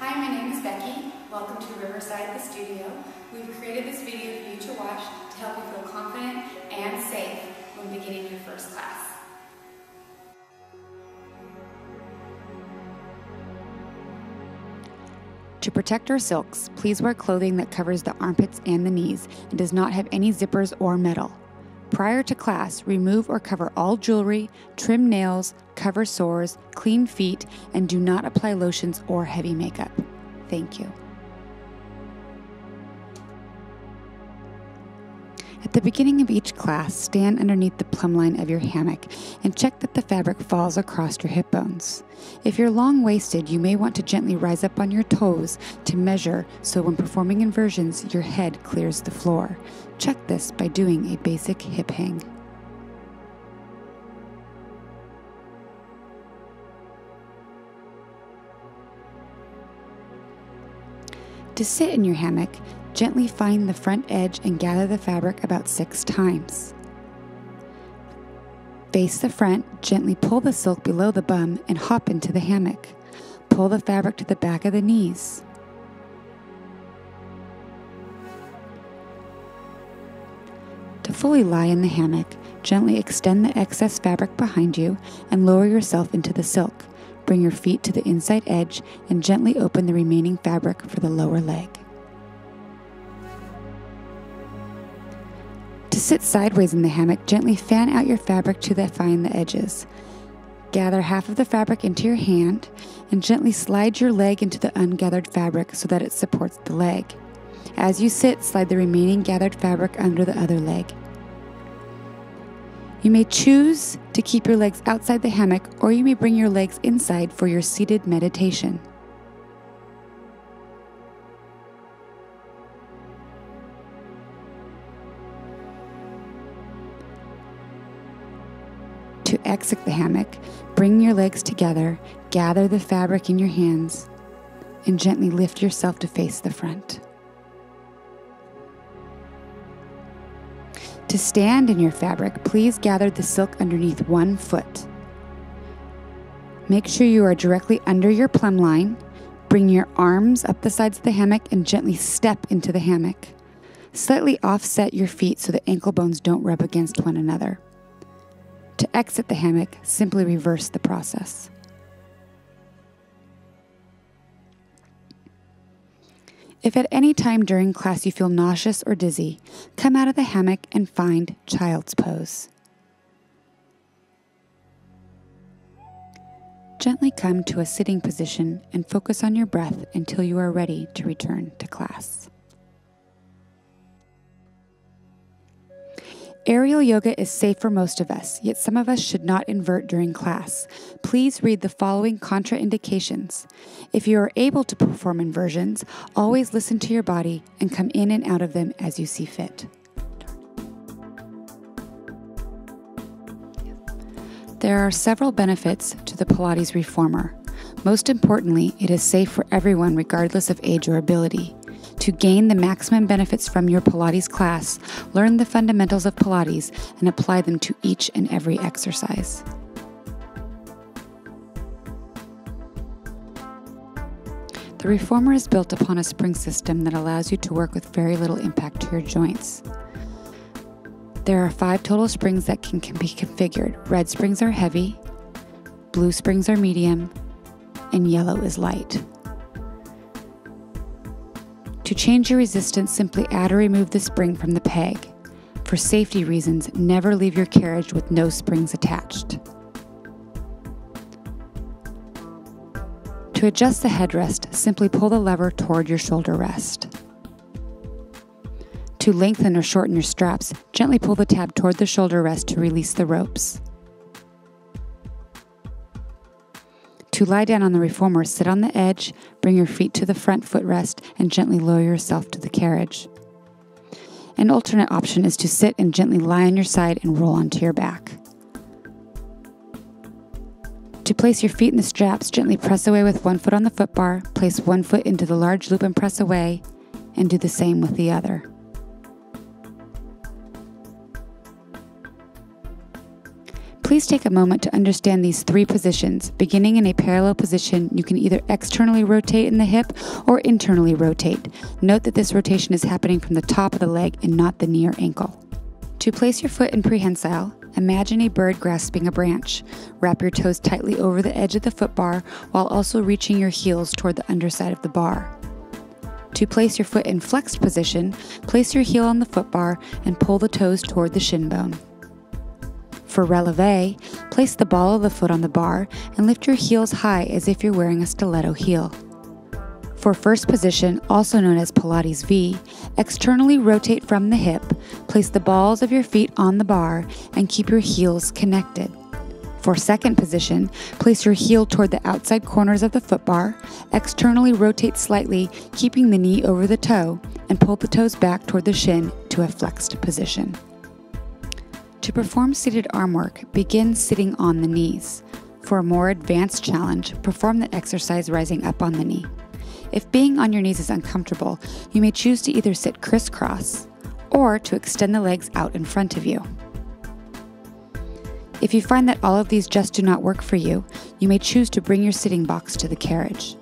Hi, my name is Becky. Welcome to Riverside, the studio. We've created this video for you to watch to help you feel confident and safe when beginning your first class. To protect our silks, please wear clothing that covers the armpits and the knees and does not have any zippers or metal. Prior to class, remove or cover all jewelry, trim nails, cover sores, clean feet, and do not apply lotions or heavy makeup. Thank you. At the beginning of each class, stand underneath the plumb line of your hammock and check that the fabric falls across your hip bones. If you're long-waisted, you may want to gently rise up on your toes to measure so when performing inversions, your head clears the floor. Check this by doing a basic hip hang. To sit in your hammock, gently find the front edge and gather the fabric about 6 times. Face the front, gently pull the silk below the bum and hop into the hammock. Pull the fabric to the back of the knees. To fully lie in the hammock, gently extend the excess fabric behind you and lower yourself into the silk. Bring your feet to the inside edge and gently open the remaining fabric for the lower leg. To sit sideways in the hammock, gently fan out your fabric to find the edges. Gather half of the fabric into your hand and gently slide your leg into the ungathered fabric so that it supports the leg. As you sit, slide the remaining gathered fabric under the other leg. You may choose to keep your legs outside the hammock, or you may bring your legs inside for your seated meditation. To exit the hammock, bring your legs together, gather the fabric in your hands, and gently lift yourself to face the front. To stand in your fabric, please gather the silk underneath one foot. Make sure you are directly under your plumb line. Bring your arms up the sides of the hammock and gently step into the hammock. Slightly offset your feet so the ankle bones don't rub against one another. To exit the hammock, simply reverse the process. If at any time during class you feel nauseous or dizzy, come out of the hammock and find child's pose. Gently come to a sitting position and focus on your breath until you are ready to return to class. Aerial yoga is safe for most of us, yet some of us should not invert during class. Please read the following contraindications. If you are able to perform inversions, always listen to your body and come in and out of them as you see fit. There are several benefits to the Pilates reformer. Most importantly, it is safe for everyone regardless of age or ability. To gain the maximum benefits from your Pilates class, learn the fundamentals of Pilates and apply them to each and every exercise. The reformer is built upon a spring system that allows you to work with very little impact to your joints. There are 5 total springs that can be configured. Red springs are heavy, blue springs are medium, and yellow is light. To change your resistance, simply add or remove the spring from the peg. For safety reasons, never leave your carriage with no springs attached. To adjust the headrest, simply pull the lever toward your shoulder rest. To lengthen or shorten your straps, gently pull the tab toward the shoulder rest to release the ropes. To lie down on the reformer, sit on the edge, bring your feet to the front footrest, and gently lower yourself to the carriage. An alternate option is to sit and gently lie on your side and roll onto your back. To place your feet in the straps, gently press away with one foot on the foot bar, place one foot into the large loop and press away, and do the same with the other. Please take a moment to understand these 3 positions. Beginning in a parallel position, you can either externally rotate in the hip or internally rotate. Note that this rotation is happening from the top of the leg and not the knee or ankle. To place your foot in prehensile, imagine a bird grasping a branch. Wrap your toes tightly over the edge of the foot bar while also reaching your heels toward the underside of the bar. To place your foot in flexed position, place your heel on the foot bar and pull the toes toward the shin bone. For releve, place the ball of the foot on the bar and lift your heels high as if you're wearing a stiletto heel. For first position, also known as Pilates V, externally rotate from the hip, place the balls of your feet on the bar, and keep your heels connected. For second position, place your heel toward the outside corners of the foot bar, externally rotate slightly, keeping the knee over the toe, and pull the toes back toward the shin to a flexed position. To perform seated arm work, begin sitting on the knees. For a more advanced challenge, perform the exercise rising up on the knee. If being on your knees is uncomfortable, you may choose to either sit crisscross or to extend the legs out in front of you. If you find that all of these just do not work for you, you may choose to bring your sitting box to the carriage.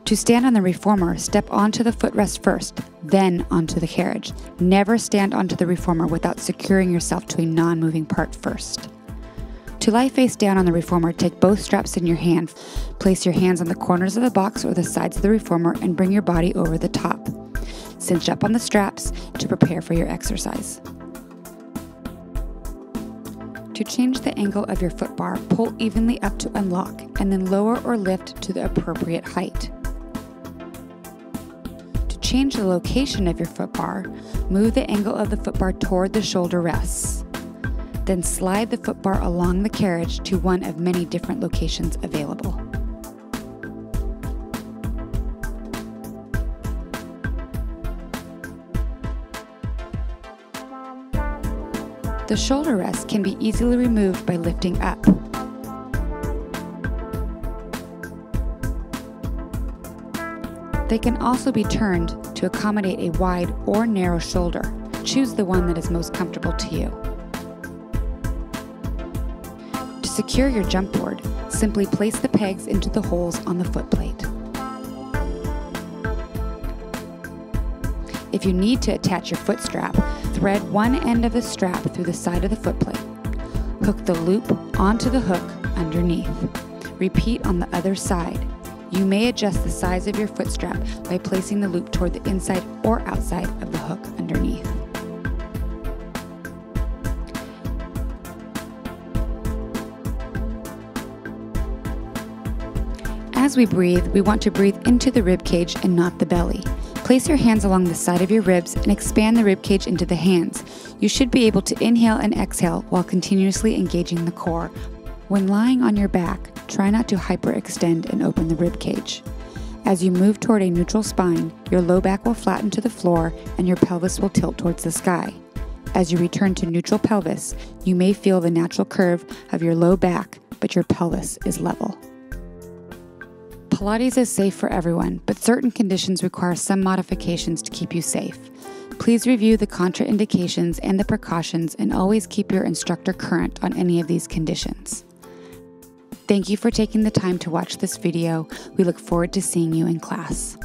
To stand on the reformer, step onto the footrest first, then onto the carriage. Never stand onto the reformer without securing yourself to a non-moving part first. To lie face down on the reformer, take both straps in your hand. Place your hands on the corners of the box or the sides of the reformer and bring your body over the top. Cinch up on the straps to prepare for your exercise. To change the angle of your foot bar, pull evenly up to unlock and then lower or lift to the appropriate height. To change the location of your foot bar, move the angle of the foot bar toward the shoulder rests. Then slide the foot bar along the carriage to one of many different locations available. The shoulder rest can be easily removed by lifting up. They can also be turned to accommodate a wide or narrow shoulder. Choose the one that is most comfortable to you. To secure your jump board, simply place the pegs into the holes on the foot plate. If you need to attach your foot strap, thread one end of the strap through the side of the foot plate. Hook the loop onto the hook underneath. Repeat on the other side. You may adjust the size of your foot strap by placing the loop toward the inside or outside of the hook underneath. As we breathe, we want to breathe into the rib cage and not the belly. Place your hands along the side of your ribs and expand the rib cage into the hands. You should be able to inhale and exhale while continuously engaging the core. When lying on your back, try not to hyperextend and open the rib cage. As you move toward a neutral spine, your low back will flatten to the floor and your pelvis will tilt towards the sky. As you return to neutral pelvis, you may feel the natural curve of your low back, but your pelvis is level. Pilates is safe for everyone, but certain conditions require some modifications to keep you safe. Please review the contraindications and the precautions and always keep your instructor current on any of these conditions. Thank you for taking the time to watch this video. We look forward to seeing you in class.